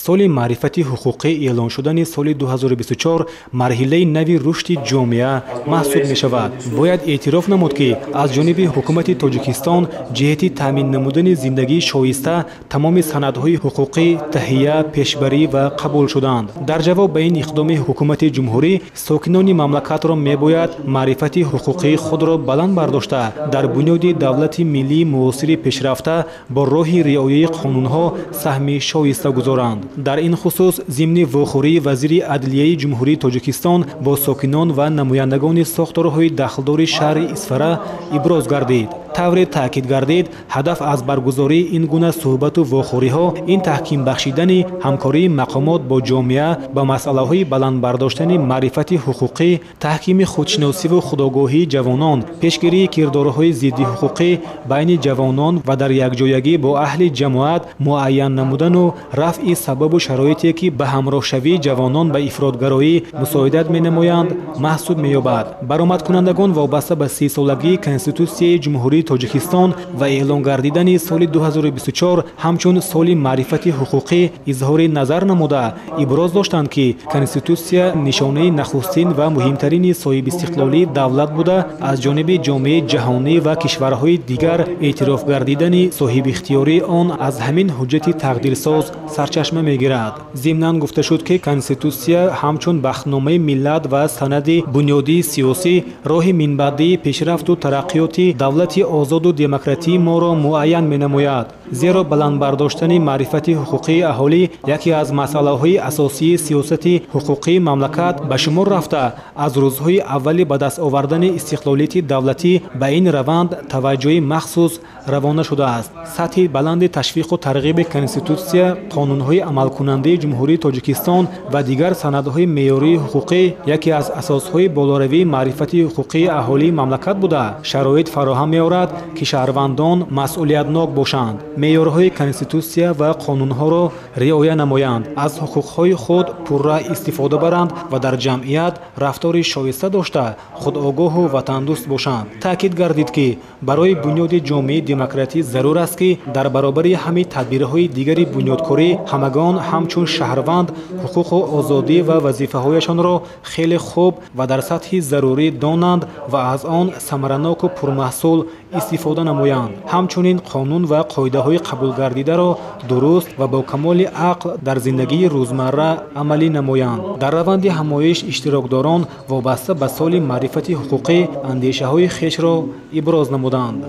соли маърифати ҳуқуқӣ эълон шудани соли 2024 марҳилаи нави рушди ҷомеа маҳсуб мешавад. Бояд эътироф намуд ки аз ҷониби ҳукумати Тоҷикистон ҷиҳати таъмин намудани зиндагии шоиста тамоми санадҳои ҳуқуқӣ таҳия, пешбарӣ ва қабул шуданд. Дар ҷавоб ба ин иқдоми ҳукумати ҷумҳурӣ, сокинони мамлакатро мебояд маърифати ҳуқуқии худро баланд бардошта, дар бунёди давлати миллии муосири пешрафта бо роҳи риояи қонунҳо саҳми шоиста гузоранд. дар ин хусус зимни вохӯрии вазири адлияи ҷумҳурии Тоҷикистон бо сокинон ва намояндагони сохторҳои дахлдори шаҳри Исфара иброз гардид. тавре таъкид гардид, ҳадаф аз баргузории ин гуна суҳбату вохӯриҳо ин таҳким бахшидани ҳамкории мақомот бо ҷомеа ба масъалаҳои баландбардоштани маърифати ҳуқуқӣ, таҳкими худшиносиву худогоҳии ҷавонон, пешгирии кирдорҳои зидди ҳуқуқӣ байни ҷавонон ва дар якҷоягӣ бо аҳли ҷамоат муайян намудану рафъи сабабу шароите ки ба ҳамроҳшавии ҷавонон ба ифротгароӣ мусоидат менамоянд маҳсуб меёбад. баромадкунандагон вобаста ба 30-солагии Конститутсияи ҷумҳурии Тоҷикистон ва эълон гардидани соли 2024 ҳамчун соли маърифати ҳуқуқӣ изҳори назар намуда, иброз доштанд ки Конститутсия нишонаи нахустин ва муҳимтарини соҳибистиқлолии давлат буда, аз ҷониби ҷомеаи ҷаҳонӣ ва кишварҳои дигар эътироф гардидани соҳибихтиёрии он аз ҳамин ҳуҷҷати тақдирсоз сарчашма мегирад. зимнан гуфта шуд ки Конститутсия ҳамчун бахтномаи миллат ва санади бунёдии сиёсӣ роҳи минбаъдии пешрафту тараққиёти давлати озоду демократии моро муайян менамояд. зеро баландбардоштани маърифати ҳуқуқии аҳолӣ яке аз масъалаҳои асосии сиёсати ҳуқуқии мамлакат ба шумор рафта, аз рӯзҳои аввали ба даст овардани истиқлолияти давлатӣ ба ин раванд таваҷҷӯҳи махсус равона шудааст. сатҳи баланди ташвиқу тарғиби Конститутсия, қонунҳои амалкунандаи ҷумҳурии Тоҷикистон ва дигар санадҳои меъёрии ҳуқуқӣ яке аз асосҳои болоравии маърифати ҳуқуқии аҳолии мамлакат буда, шароит фароҳам меорад ки шаҳрвандон масъулиятнок бошанд, меъёрҳои Конститутсия ва қонунҳоро риоя намоянд, аз ҳуқуқҳои худ пурра истифода баранд ва дар ҷамъият рафтори шоиста дошта худогоҳу ватандӯст бошанд. таъкид гардид ки барои бунёди ҷомеаи демократӣ зарур аст ки дар баробари ҳами тадбирҳои дигари бунёдкорӣ ҳамагон ҳамчун шаҳрванд ҳуқуқу озодӣ ва вазифаҳояшонро хеле хуб ва дар сатҳи зарурӣ донанд ва аз он самараноку пурмаҳсул истифода намоянд. ҳамчунин қонун ва қоидаҳои қабулгардидаро дуруст ва бо камоли ақл дар зиндагии рӯзмарра амалӣ намоянд. дар раванди ҳамоиш иштирокдорон вобаста ба соли маърифати ҳуқуқӣ андешаҳои хешро иброз намуданд.